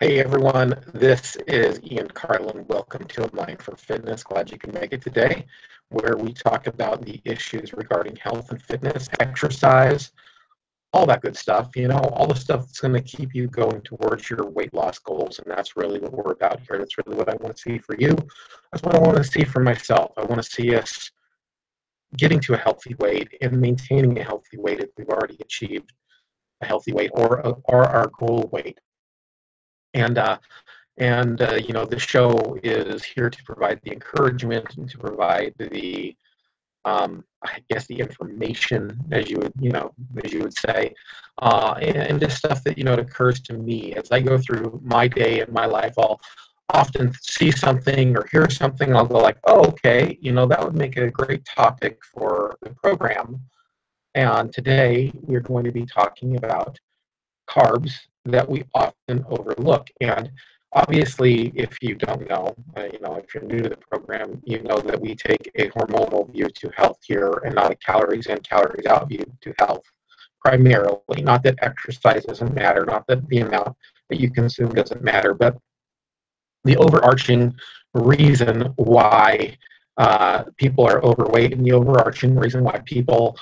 Hey everyone, this is Ian Carlin. Welcome to A Mind for Fitness. Glad you can make it today, where we talk about the issues regarding health and fitness, exercise, all that good stuff, all the stuff that's going to keep you going towards your weight loss goals. And that's really what we're about here. That's really what I want to see for you. That's what I want to see for myself. I want to see us getting to a healthy weight and maintaining a healthy weight if we've already achieved a healthy weight or our goal weight. And the show is here to provide the encouragement and to provide I guess, the information, as you would say, and just stuff that, it occurs to me as I go through my day and my life. I'll often see something or hear something. I'll go like, oh, okay, that would make a great topic for the program. And today we're going to be talking about carbs that we often overlook. And obviously, if you don't know, if you're new to the program, you know that we take a hormonal view to health here and not a calories in, calories out view to health primarily. Not that exercise doesn't matter, not that the amount that you consume doesn't matter, but the overarching reason why people are overweight and the overarching reason why people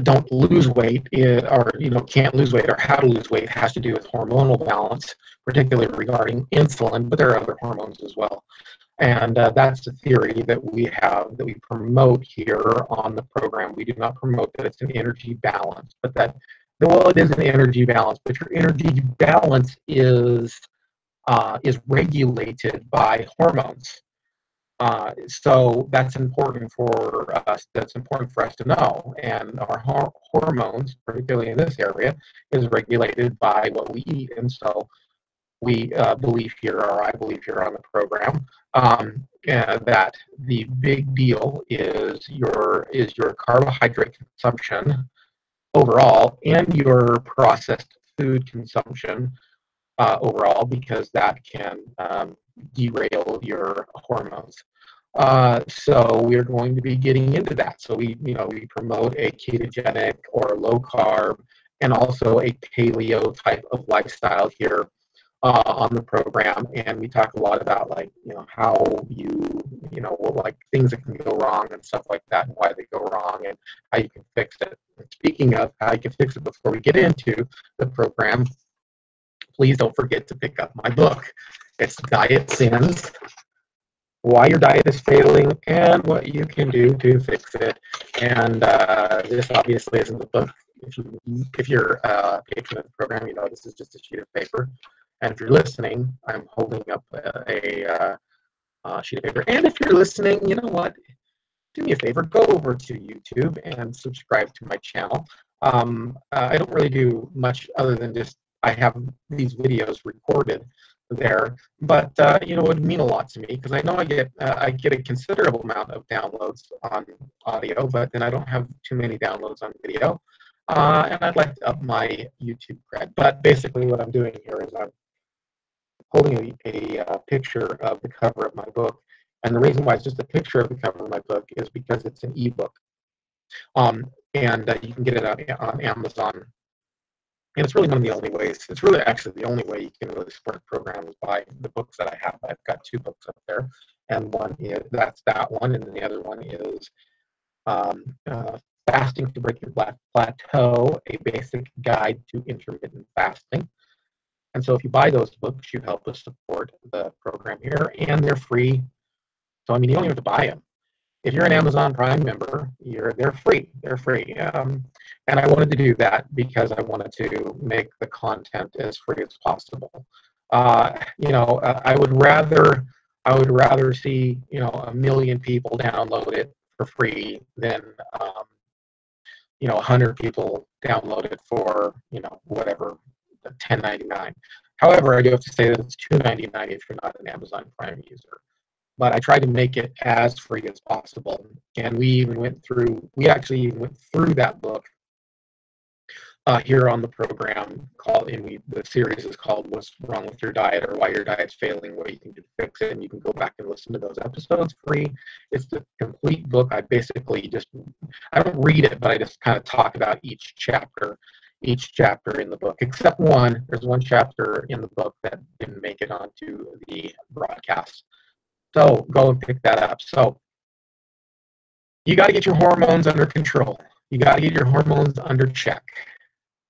don't lose weight or can't lose weight or how to lose weight has to do with hormonal balance, particularly regarding insulin, but there are other hormones as well. And that's the theory that we have, that we promote here on the program. We do not promote that it's an energy balance, but well, it is an energy balance, but your energy balance is regulated by hormones. So that's important for us. That's important for us to know. And our hormones, particularly in this area, is regulated by what we eat. And so we believe here, or I believe here on the program, that the big deal is your carbohydrate consumption overall and your processed food consumption overall, because that can derail your hormones. So we're going to be getting into that. So we promote a ketogenic or low carb and also a paleo type of lifestyle here on the program. And we talk a lot about how like things that can go wrong and stuff like that, and why they go wrong and how you can fix it. And speaking of how you can fix it, before we get into the program, please don't forget to pick up my book. It's Diet Sins: Why Your Diet is Failing and What You Can Do to Fix It. And this obviously isn't the book. If you're a patron of the program, this is just a sheet of paper. And if you're listening, I'm holding up a sheet of paper. And if you're listening, you know what? Do me a favor, go over to YouTube and subscribe to my channel. I don't really do much other than just I have these videos recorded there, but it would mean a lot to me, because I know I get a considerable amount of downloads on audio, but then I don't have too many downloads on video, and I'd like to up my YouTube cred. But basically what I'm doing here is I'm holding a picture of the cover of my book, and the reason why it's just a picture of the cover of my book is because it's an ebook, and you can get it on Amazon. And it's really one of the only ways. It's really actually the only way you can really support the program is by the books that I have. I've got 2 books up there, and that's that one, and then the other one is Fasting to Break Your Plateau: A Basic Guide to Intermittent Fasting. And so if you buy those books, you help us support the program here, and they're free. So you don't even have to buy them. If you're an Amazon Prime member, they're free. They're free. And I wanted to do that because I wanted to make the content as free as possible. I would rather see 1 million people download it for free than 100 people download it for whatever, $10.99. However, I do have to say that it's $2.99 if you're not an Amazon Prime user. But I tried to make it as free as possible. And we actually even went through that book here on the program the series is called What's Wrong with Your Diet, or Why Your Diet's Failing, What You Can Do to Fix It. And you can go back and listen to those episodes free. It's the complete book. I don't read it, but I just kind of talk about each chapter. each chapter in the book, except one. There's one chapter in the book that didn't make it onto the broadcast. So go and pick that up. So you got to get your hormones under control. You got to get your hormones under check.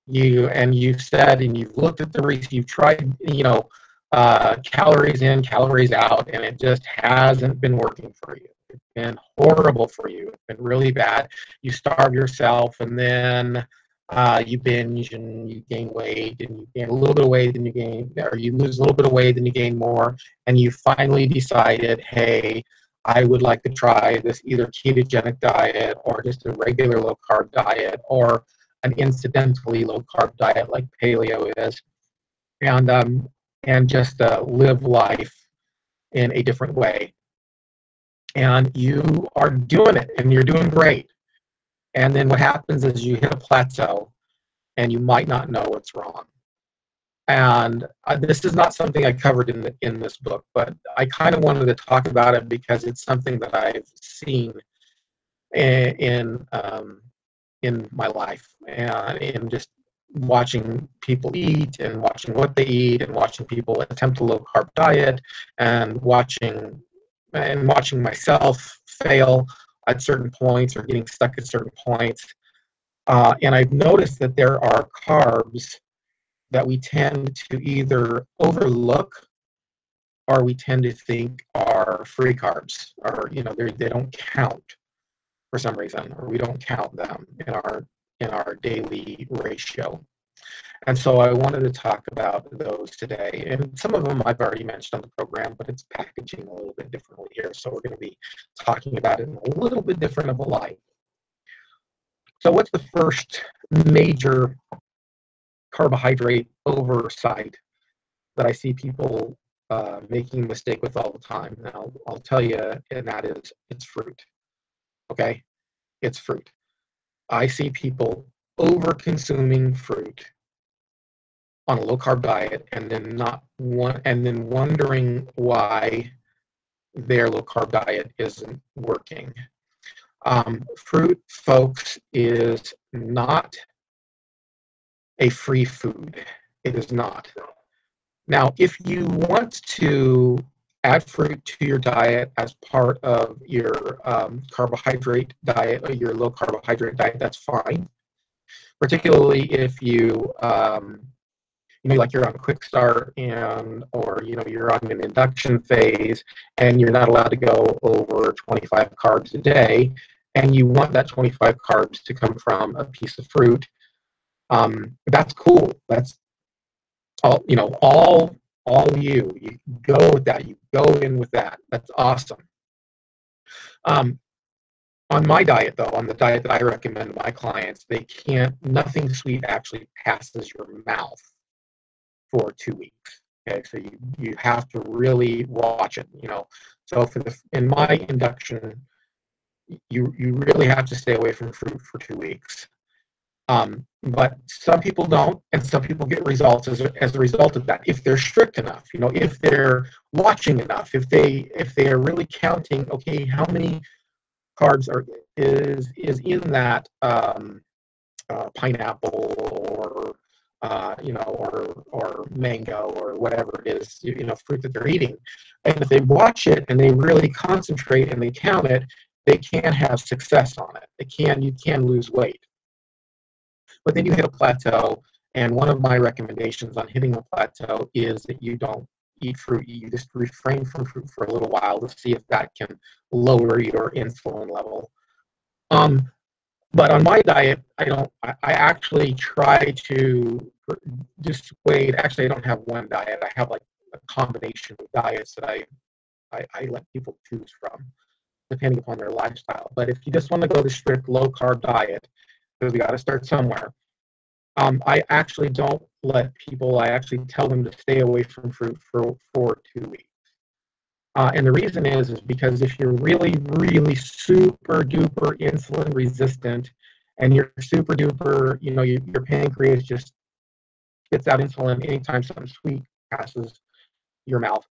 You've said, and you've looked at the research, you've tried, calories in, calories out, and it just hasn't been working for you. It's been horrible for you. It's been really bad. You starve yourself, and then you binge, and you gain weight, and you gain a little bit of weight, and you lose a little bit of weight, and you gain more, and you finally decided, hey, I would like to try this either ketogenic diet or just a regular low carb diet or an incidentally low carb diet like paleo is, and just live life in a different way. And you are doing it, and you're doing great. And then what happens is you hit a plateau, and you might not know what's wrong. And this is not something I covered in this book, but I kind of wanted to talk about it because it's something that I've seen in my life, and in just watching people eat and watching what they eat and watching people attempt a low carb diet and watching myself fail at certain points or getting stuck at certain points. And I've noticed that there are carbs that we tend to either overlook or we tend to think are free carbs, or they don't count for some reason, or we don't count them in our daily ratio. And so I wanted to talk about those today. And some of them I've already mentioned on the program, but it's packaging a little bit differently here. So we're going to be talking about it in a little bit different of a light. So what's the first major carbohydrate oversight that I see people making a mistake with all the time? Now, I'll tell you, and that is, it's fruit. Okay? It's fruit. I see people over-consuming fruit on a low-carb diet, and then wondering why their low-carb diet isn't working. Fruit, folks, is not a free food. It is not. Now, if you want to add fruit to your diet as part of your carbohydrate diet or your low carbohydrate diet, that's fine. Particularly if you like you're on a quick start or you're on an induction phase and you're not allowed to go over 25 carbs a day, and you want that 25 carbs to come from a piece of fruit. That's cool. That's all you go with that. You go in with that. That's awesome. On my diet, though, on the diet that I recommend to my clients, nothing sweet actually passes your mouth for 2 weeks. Okay, so you have to really watch it. So in my induction, you really have to stay away from fruit for 2 weeks. But some people don't, and some people get results as a result of that. If they're strict enough, if they're watching enough, if they are really counting, okay, how many carbs is in that pineapple or or mango or whatever it is, fruit that they're eating. And if they watch it and they really concentrate and they count it, they can have success on it. You can lose weight. But then you hit a plateau, and one of my recommendations on hitting a plateau is that you don't eat fruit. You just refrain from fruit for a little while to see if that can lower your insulin level. But on my diet, I actually try to dissuade. Actually, I don't have one diet. I have like a combination of diets that I let people choose from, depending upon their lifestyle. But if you just want to go the strict low carb diet, because we got to start somewhere, I actually don't let people. I actually tell them to stay away from fruit for 2 weeks. And the reason is because if you're really, really super duper insulin resistant, and you're super duper, your pancreas just spits out insulin anytime something sweet passes your mouth.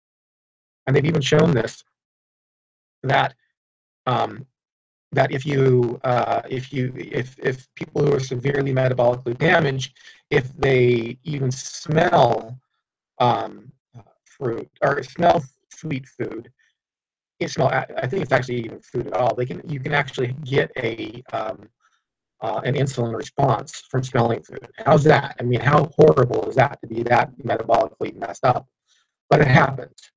And they've even shown this, that that if people who are severely metabolically damaged, if they even smell fruit or smell sweet food, I think it's actually even food at all. You can actually get an insulin response from smelling food. How's that? I mean, how horrible is that to be that metabolically messed up? But it happens.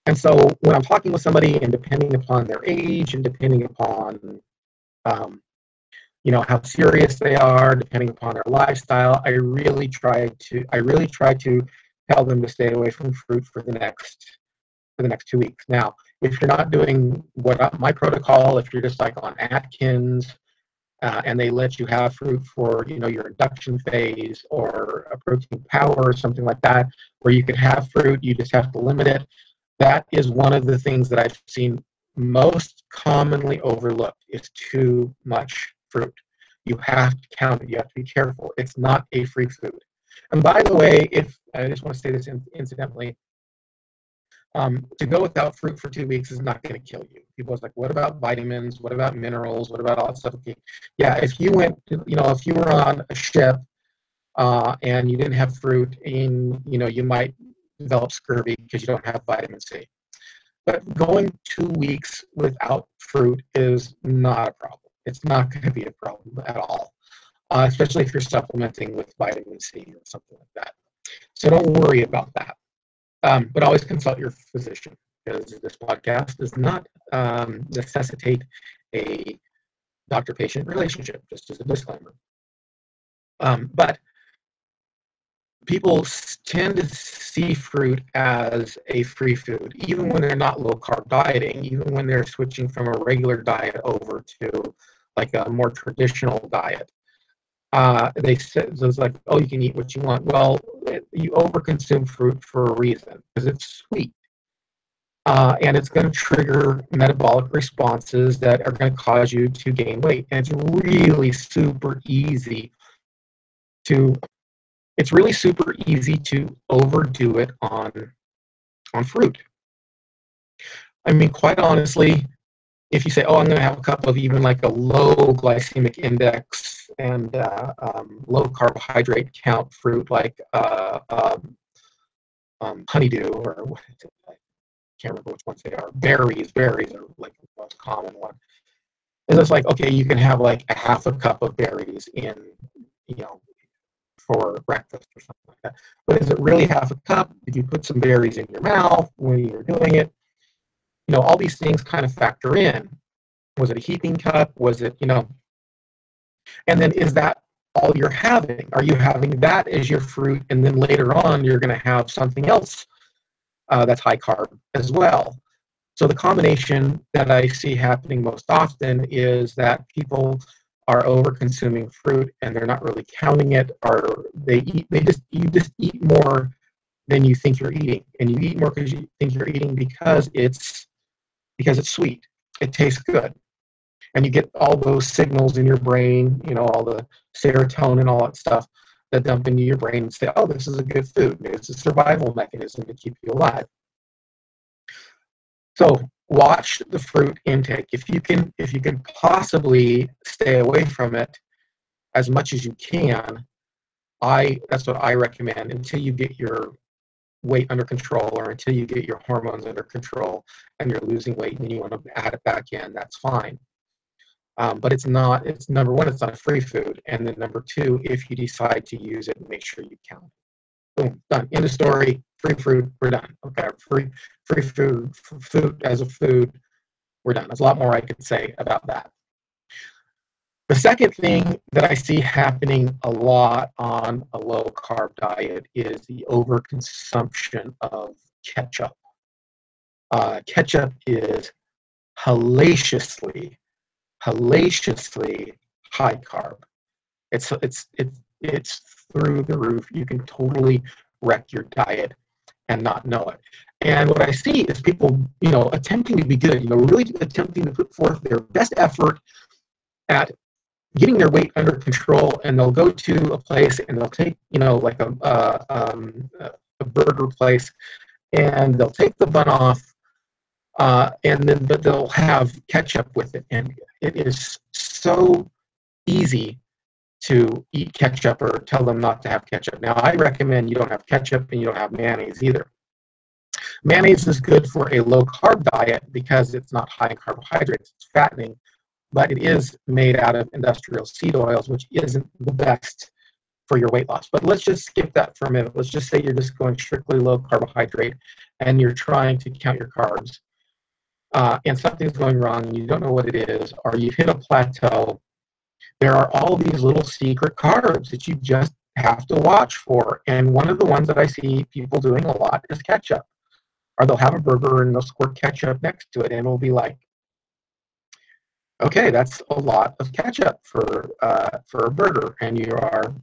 And so when I'm talking with somebody, and depending upon their age, and depending upon um, how serious they are, depending upon their lifestyle, I really try to tell them to stay away from fruit for the next 2 weeks. Now, if you're not doing my protocol, if you're just like on Atkins, and they let you have fruit for your induction phase, or a protein power or something like that, where you can have fruit, you just have to limit it. That is one of the things that I've seen most commonly overlooked, is too much fruit. You have to count it. You have to be careful. It's not a free food. And by the way, if I just want to say this incidentally, to go without fruit for 2 weeks is not going to kill you. People are like, what about vitamins? What about minerals? What about all that stuff? Okay. Yeah, if you were on a ship and you didn't have fruit, and you might develop scurvy because you don't have vitamin C. But going 2 weeks without fruit is not a problem. It's not going to be a problem at all, especially if you're supplementing with vitamin C or something like that. So don't worry about that. But always consult your physician, because this podcast does not necessitate a doctor-patient relationship, just as a disclaimer. But people tend to see fruit as a free food, even when they're not low-carb dieting, even when they're switching from a regular diet over to like a more traditional diet. They said, so it's like, oh, you can eat what you want. Well, you overconsume fruit for a reason, because it's sweet. And it's going to trigger metabolic responses that are going to cause you to gain weight. And it's really super easy to overdo it on fruit. I mean, quite honestly, if you say, oh, I'm going to have a cup of even like a low glycemic index and low carbohydrate count fruit, like honeydew, or I can't remember which ones they are. Berries are like the most common one. And it's like, okay, you can have like a half a cup of berries for breakfast or something like that. But is it really half a cup? Did you put some berries in your mouth when you were doing it? All these things kind of factor in. Was it a heaping cup? Was it, and then is that all you're having? Are you having that as your fruit, and then later on you're going to have something else that's high carb as well? So the combination that I see happening most often is that people are over consuming fruit, and they're not really counting it, or you just eat more than you think you're eating, and you eat more because you think you're eating because it's sweet. It tastes good. And you get all those signals in your brain, all the serotonin, all that stuff that dump into your brain and say, oh, this is a good food. It's a survival mechanism to keep you alive. So watch the fruit intake. If you can possibly stay away from it as much as you can, that's what I recommend, until you get your weight under control, or until you get your hormones under control and you're losing weight and you want to add it back in. That's fine. But it's number one, it's not a free food. And then number two, if you decide to use it, make sure you count it. Boom, done. End of story. Free fruit, we're done. Okay, free food as a food, we're done. There's a lot more I could say about that. The second thing that I see happening a lot on a low-carb diet is the overconsumption of ketchup. Ketchup is hellaciously high carb. It's through the roof. You can totally wreck your diet and not know it. And what I see is people, attempting to be good, really attempting to put forth their best effort at getting their weight under control, and they'll go to a place and they'll take, like a burger place, and they'll take the bun off, and then but they'll have ketchup with it, and it is so easy to eat ketchup or tell them not to have ketchup. Now, I recommend you don't have ketchup and you don't have mayonnaise either. Mayonnaise is good for a low carb diet because it's not high in carbohydrates, it's fattening, but it is made out of industrial seed oils, which isn't the best for your weight loss. But let's just skip that for a minute. Let's just say you're just going strictly low carbohydrate and you're trying to count your carbs, and something's going wrong and you don't know what it is, or you've hit a plateau. There are all these little secret carbs that you just have to watch for. And one of the ones that I see people doing a lot is ketchup. Or they'll have a burger and they'll squirt ketchup next to it, and it'll be like, okay, that's a lot of ketchup for a burger, and you are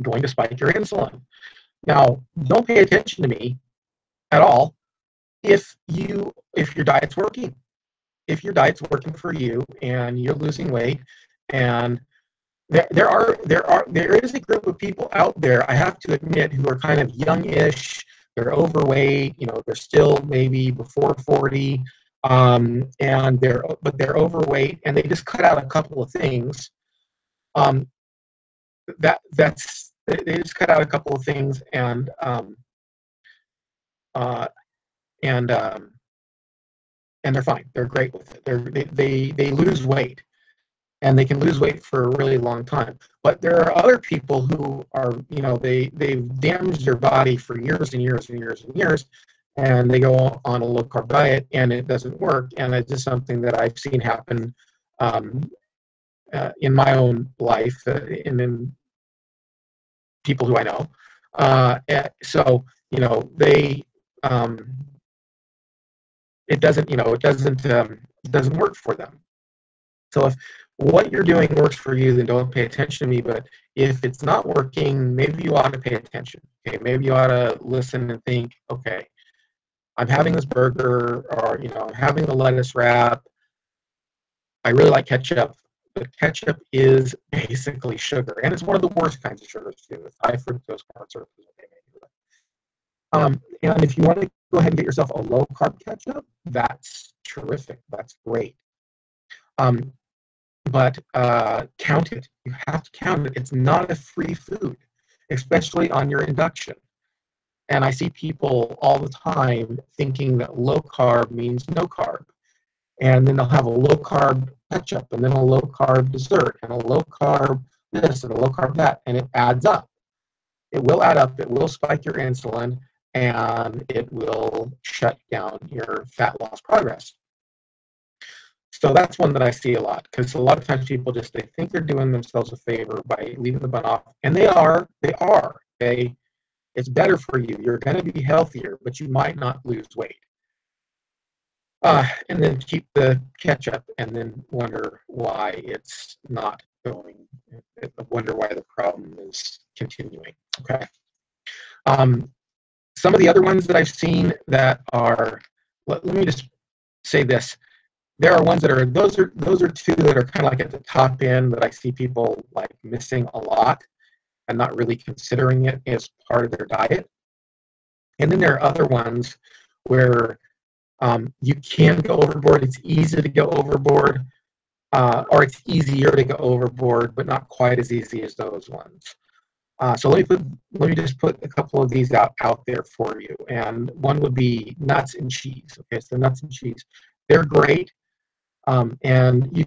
going to spike your insulin. Now, don't pay attention to me at all if your diet's working. If your diet's working for you and you're losing weight, and there is a group of people out there, I have to admit, who are kind of youngish. They're overweight, they're still maybe before 40, and they're overweight, and they just cut out a couple of things. They just cut out a couple of things, and they're fine. They're great with it. They lose weight, and they can lose weight for a really long time. But there are other people who are, they've damaged their body for years and years and years and years, and they go on a low carb diet and it doesn't work. And it's just something that I've seen happen in my own life and in people who I know. So they it doesn't work for them. So if what you're doing works for you, then don't pay attention to me. But if it's not working, maybe you ought to pay attention. Okay, maybe you ought to listen and think, okay, I'm having this burger, or I'm having the lettuce wrap. I really like ketchup, but ketchup is basically sugar, and it's one of the worst kinds of sugars too. It's high fructose corn syrup. And if you want to go ahead and get yourself a low carb ketchup, that's terrific. That's great. But count it. You have to count it. It's not a free food, especially on your induction. And I see people all the time thinking that low carb means no carb. And then they'll have a low carb ketchup, and then a low carb dessert, and a low carb this, and a low carb that, and it adds up. It will add up. It will spike your insulin, and it will shut down your fat loss progress. So that's one that I see a lot, because a lot of times people they think they're doing themselves a favor by leaving the bun off, and they are. Okay, it's better for you. You're going to be healthier, but you might not lose weight. And then keep the ketchup, and then wonder why it's not going. Wonder why the problem is continuing. Okay. Some of the other ones that I've seen that are, let me just say this. There are ones that are, those are two that are kind of like at the top end that I see people like missing a lot and not really considering it as part of their diet. And then there are other ones where you can go overboard. It's easy to go overboard, or it's easier to go overboard, but not quite as easy as those ones. So let me just put a couple of these out there for you. And one would be nuts and cheese. Okay, so nuts and cheese, they're great. And you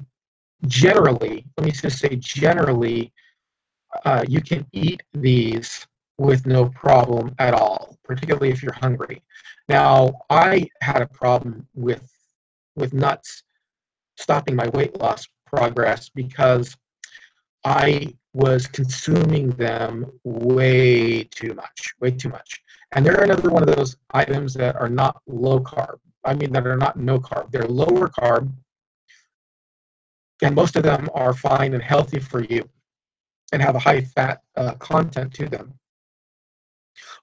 generally, let me just say generally, you can eat these with no problem at all, particularly if you're hungry. Now, I had a problem with nuts stopping my weight loss progress because I was consuming them way too much. And they're another one of those items that are not low carb. I mean, that are not no carb. They're lower carb, and most of them are fine and healthy for you and have a high fat content to them.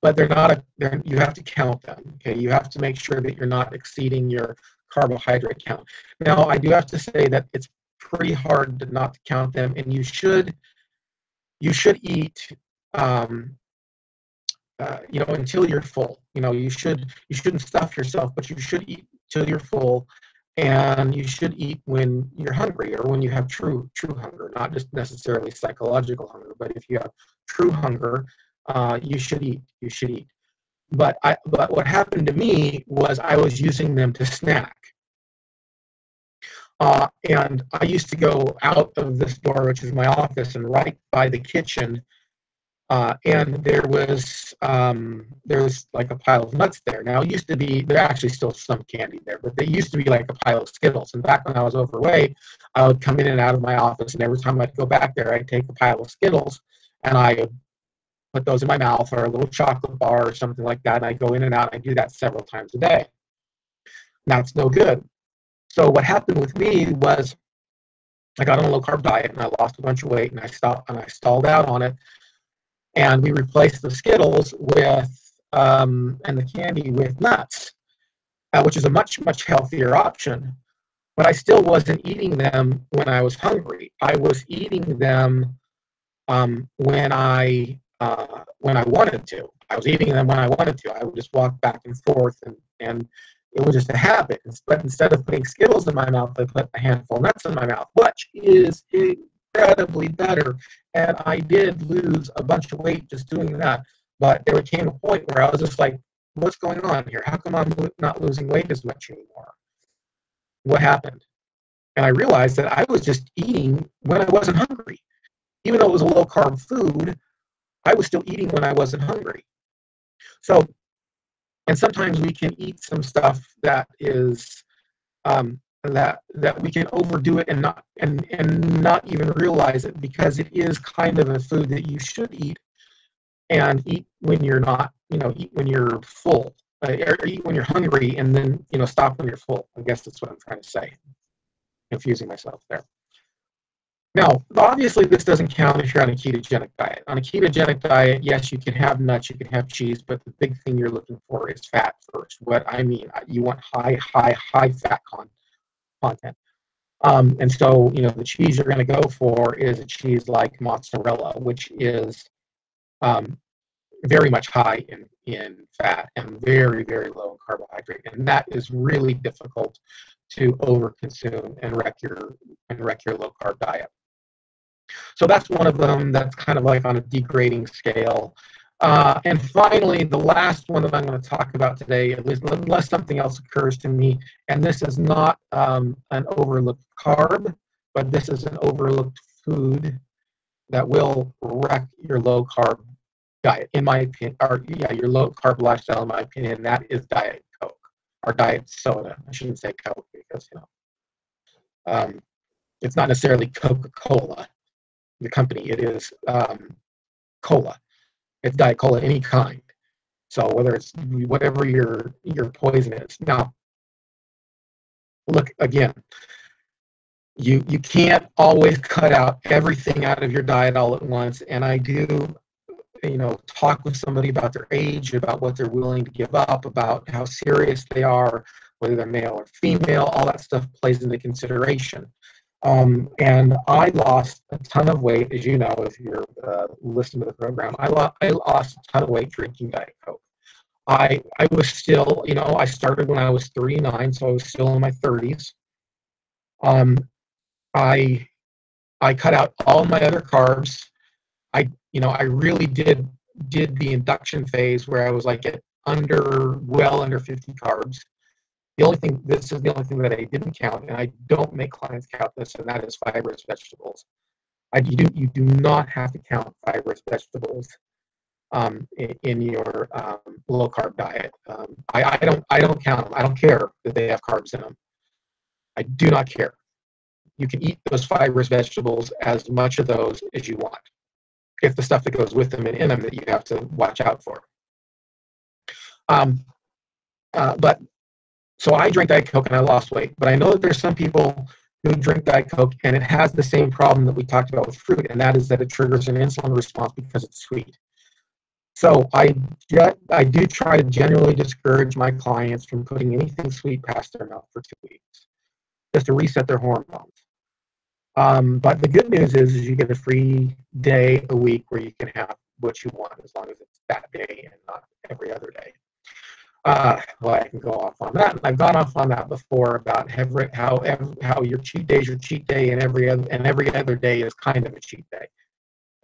But you have to count them. Okay, you have to make sure that you're not exceeding your carbohydrate count. Now, I do have to say that it's pretty hard to not count them, and you should eat until you're full. You shouldn't stuff yourself, but you should eat till you're full, and you should eat when you're hungry or when you have true hunger, not just necessarily psychological hunger, but if you have true hunger, you should eat. You should eat. But what happened to me was I was using them to snack. And I used to go out of this door, which is my office, and right by the kitchen, and there was like a pile of nuts there. Now it used to be there actually still some candy there, but they used to be like a pile of Skittles. And back when I was overweight, I would come in and out of my office, and every time I'd go back there, I'd take a pile of Skittles and I would put those in my mouth, or a little chocolate bar or something like that. And I go in and out. And I do that several times a day. That's no good. So what happened with me was I got on a low carb diet and I lost a bunch of weight, and I stalled out on it, and we replaced the Skittles with and the candy with nuts, which is a much healthier option. But I still wasn't eating them when I was hungry. I was eating them when I wanted to. I was eating them when I wanted to. I would just walk back and forth, and it was just a habit. But instead of putting Skittles in my mouth, I put a handful of nuts in my mouth, which is incredibly better. And I did lose a bunch of weight just doing that. But there came a point where I was just like, what's going on here? How come I'm not losing weight as much anymore? What happened? And I realized that I was just eating when I wasn't hungry. Even though it was a low carb food, I was still eating when I wasn't hungry. So, and sometimes we can eat some stuff that is that we can overdo it and not even realize it, because it is kind of a food that you should eat, and eat when you're not, eat when you're full, or eat when you're hungry, and then stop when you're full. I guess that's what I'm trying to say. Confusing myself there. Now, obviously, this doesn't count if you're on a ketogenic diet. On a ketogenic diet, yes, you can have nuts, you can have cheese, but the big thing you're looking for is fat first. What I mean, you want high fat content. And so, the cheese you're going to go for is a cheese like mozzarella, which is very much high in fat and very, very low in carbohydrate. And that is really difficult to overconsume and wreck your low carb diet. So that's one of them that's kind of like on a degrading scale. And finally, the last one that I'm going to talk about today, at least unless something else occurs to me, and this is not an overlooked carb, but this is an overlooked food that will wreck your low carb diet, in my opinion, or your low carb lifestyle, in my opinion. That is Diet Coke or Diet Soda. I shouldn't say Coke, because it's not necessarily Coca-Cola, the company. It is cola. It's Diet Cola, any kind. So whether it's whatever your poison is. Now, look, again, you can't always cut out everything out of your diet all at once. And I do, talk with somebody about their age, about what they're willing to give up, about how serious they are, whether they're male or female. All that stuff plays into consideration. And I lost a ton of weight, as you know, if you're listening to the program. I lost a ton of weight drinking Diet Coke. I was still, I started when I was 39, so I was still in my 30s. I cut out all my other carbs. I really did the induction phase where I was like at well under 50 carbs. This is the only thing that I didn't count, and I don't make clients count this, and that is fibrous vegetables. You do not have to count fibrous vegetables in your low carb diet. I don't count them. I don't care that they have carbs in them. I do not care. You can eat those fibrous vegetables, as much of those as you want. It's the stuff that goes with them and in them that you have to watch out for. But so I drank Diet Coke and I lost weight, but I know that there's some people who drink Diet Coke and it has the same problem that we talked about with fruit, and that is that it triggers an insulin response because it's sweet. So I do try to generally discourage my clients from putting anything sweet past their mouth for 2 weeks, just to reset their hormones. But the good news is you get a free day a week where you can have what you want, as long as it's that day and not every other day. Well, I can go off on that. And I've gone off on that before about how your cheat day is your cheat day, and every other day is kind of a cheat day.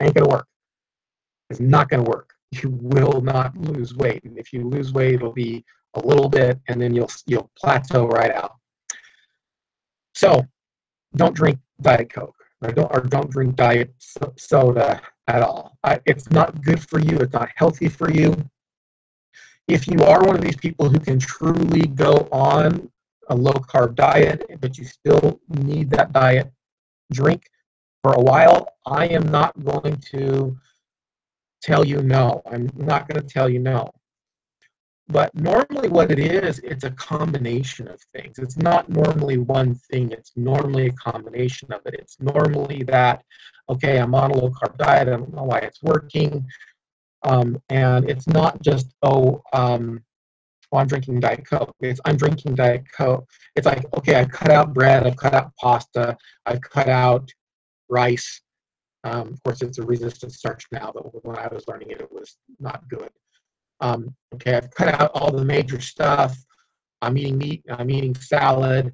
Ain't gonna work. It's not gonna work. You will not lose weight, and if you lose weight, it'll be a little bit, and then you'll plateau right out. So don't drink Diet Coke, or don't drink diet soda at all. It's not good for you. It's not healthy for you. If you are one of these people who can truly go on a low carb diet, but you still need that diet drink for a while, I am not going to tell you no. I'm not going to tell you no. But normally, what it is, it's a combination of things. It's not normally one thing, it's normally a combination of it. It's normally that, okay, I'm on a low carb diet, I don't know why it's working. And it's not just, well, I'm drinking Diet Coke. I'm drinking Diet Coke. It's like, okay, I've cut out bread, I've cut out pasta, I've cut out rice. Of course, it's a resistant starch now, but when I was learning it, it was not good. Okay, I've cut out all the major stuff. I'm eating meat, I'm eating salad.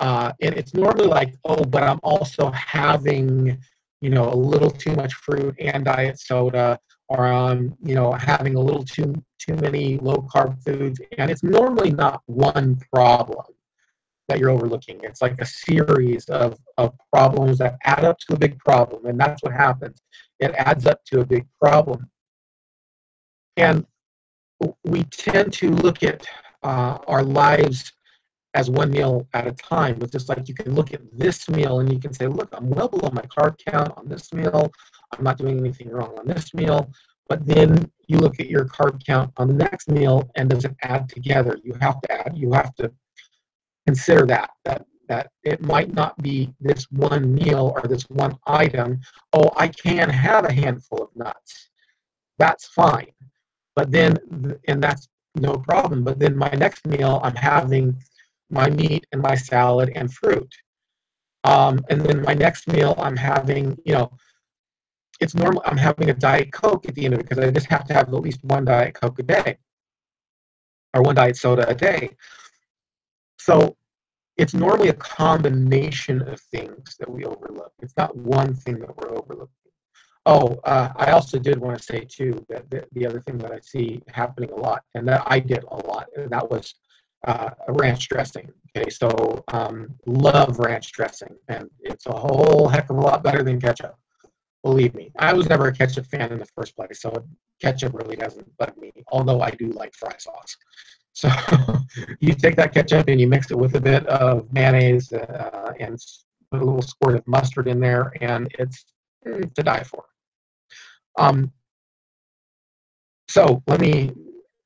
And it's normally like, oh, but I'm also having, a little too much fruit and diet soda, or I'm, having a little too many low carb foods. And it's normally not one problem that you're overlooking. It's like a series of problems that add up to a big problem. And that's what happens. It adds up to a big problem. And we tend to look at our lives as one meal at a time. It's just like you can look at this meal and you can say, look, I'm well below my carb count on this meal. I'm not doing anything wrong on this meal. But then you look at your carb count on the next meal, and does it add together? You have to consider that it might not be this one meal or this one item. Oh, I can have a handful of nuts. That's fine. But then, and that's no problem. But then my next meal, I'm having my meat and my salad and fruit. And then my next meal, I'm having, it's normal. I'm having a Diet Coke at the end of it because I just have to have at least one Diet Coke a day or one Diet Soda a day. So it's normally a combination of things that we overlook. It's not one thing that we're overlooking. Oh, I also did want to say, too, that the other thing that I see happening a lot, and that I did a lot, and that was ranch dressing. Okay, so love ranch dressing, and it's a whole heck of a lot better than ketchup. Believe me, I was never a ketchup fan in the first place, so ketchup really doesn't bug me, although I do like fry sauce. So you take that ketchup and you mix it with a bit of mayonnaise and put a little squirt of mustard in there, and it's to die for. Um, so let me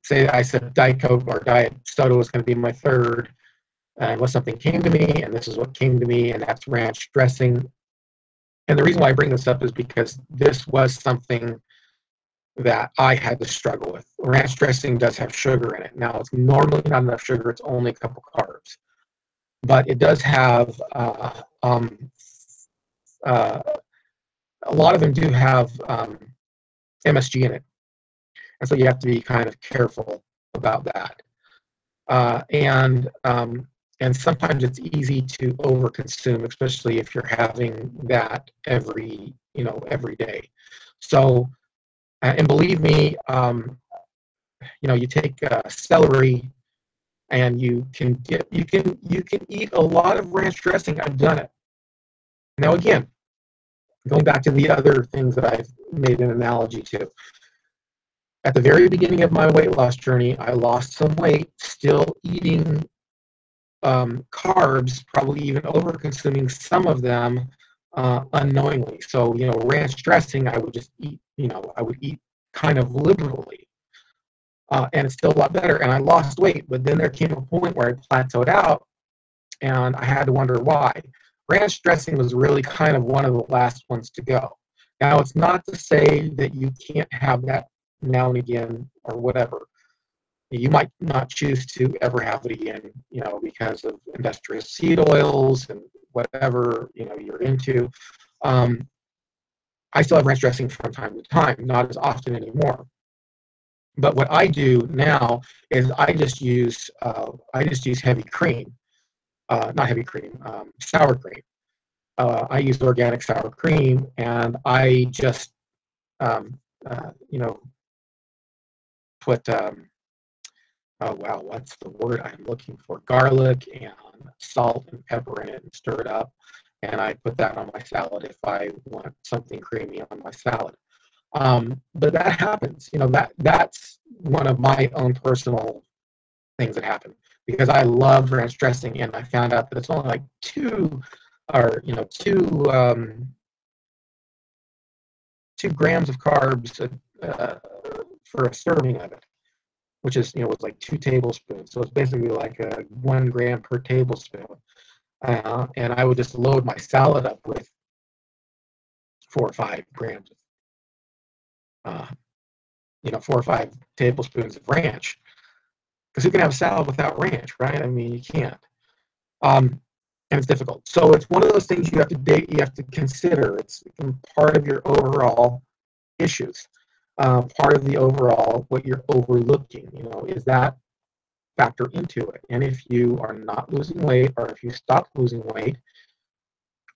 say I said Diet Coke or Diet Soda was going to be my third, unless something came to me, and this is what came to me, and that's ranch dressing. And the reason why I bring this up is because this was something that I had to struggle with. Ranch dressing does have sugar in it. Now, it's normally not enough sugar. It's only a couple carbs. But it does have, a lot of them do have MSG in it. And so you have to be kind of careful about that. And sometimes it's easy to overconsume, especially if you're having that every day. So, and believe me, you take celery, and you can eat a lot of ranch dressing. I've done it. Now again, going back to the other things that I've made an analogy to. At the very beginning of my weight loss journey, I lost some weight, still eating carbs, probably even over-consuming some of them unknowingly. So, ranch dressing, I would just eat, I would eat kind of liberally. And it's still a lot better. And I lost weight, but then there came a point where I plateaued out, and I had to wonder why. Ranch dressing was really kind of one of the last ones to go. Now, it's not to say that you can't have that now and again or whatever. You might not choose to ever have it again, because of industrial seed oils and whatever, you're into. I still have ranch dressing from time to time, not as often anymore. But what I do now is I just use heavy cream, not heavy cream, sour cream. I use organic sour cream, and I just you know, put oh wow, what's the word I'm looking for? Garlic and salt and pepper in it and stir it up. And I put that on my salad if I want something creamy on my salad. But that happens, that's one of my own personal things that happen because I love ranch dressing, and I found out that it's only like two 2 grams of carbs for a serving of it, which is, was like 2 tablespoons. So it's basically like 1 gram per tablespoon. And I would just load my salad up with 4 or 5 grams, 4 or 5 tablespoons of ranch. Because who can have a salad without ranch, right? I mean, you can't. And it's difficult. So it's one of those things you have to consider. It's part of your overall issues. Part of the overall what you're overlooking, is that factor into it. And if you are not losing weight, or if you stop losing weight,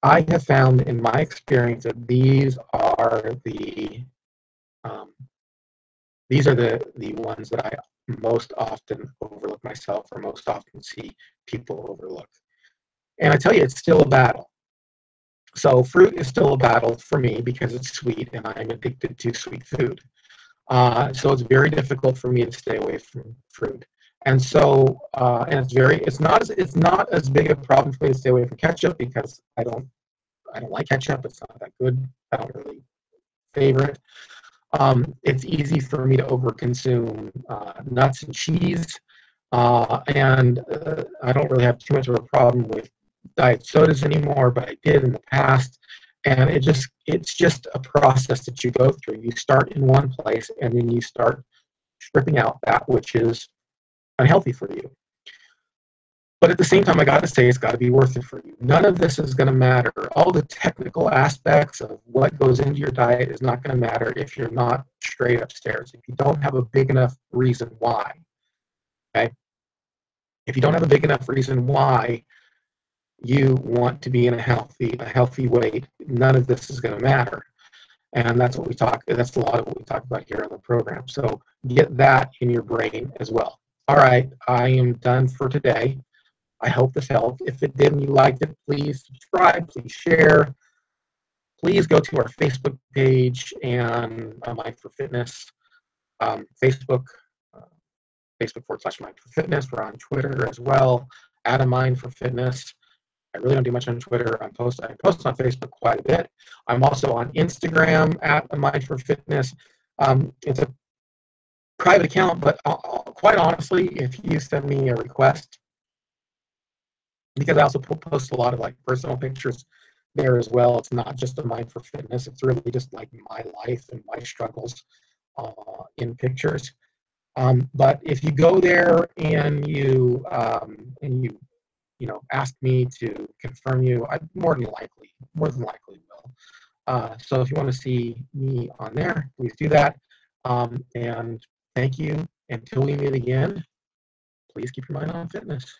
I have found in my experience that these are the ones that I most often overlook myself, or most often see people overlook. And I tell you, it's still a battle. So fruit is still a battle for me because it's sweet, and I'm addicted to sweet food. So it's very difficult for me to stay away from fruit. And so, and it's not as big a problem for me to stay away from ketchup because I don't like ketchup. It's not that good. I don't really favor it. It's easy for me to overconsume nuts and cheese, and I don't really have too much of a problem with diet sodas anymore, but I did in the past. And it's just a process that you go through. You start in one place, and then you start stripping out that which is unhealthy for you. But at the same time, I got to say, it's got to be worth it for you. None of this is going to matter. All the technical aspects of what goes into your diet is not going to matter if you're not straight upstairs. If you don't have a big enough reason why, okay? If you don't have a big enough reason why you want to be in a healthy weight, none of this is going to matter. And that's a lot of what we talk about here on the program. So get that in your brain as well. All right, I am done for today. I hope this helped. If it did and you liked it, please subscribe, please share. Please go to our Facebook page and Mind for Fitness, Facebook, Facebook.com/Mind for Fitness. We're on Twitter as well, at Mind for Fitness. I really don't do much on Twitter. I post on Facebook quite a bit. I'm also on Instagram at Mind for Fitness. It's a private account, but quite honestly, if you send me a request, because I also post a lot of like personal pictures there as well. It's not just a Mind for Fitness. It's really just like my life and my struggles in pictures. But if you go there and you ask me to confirm you, I more than likely will. So if you want to see me on there, please do that. And thank you. Until we meet again, please keep your mind on fitness.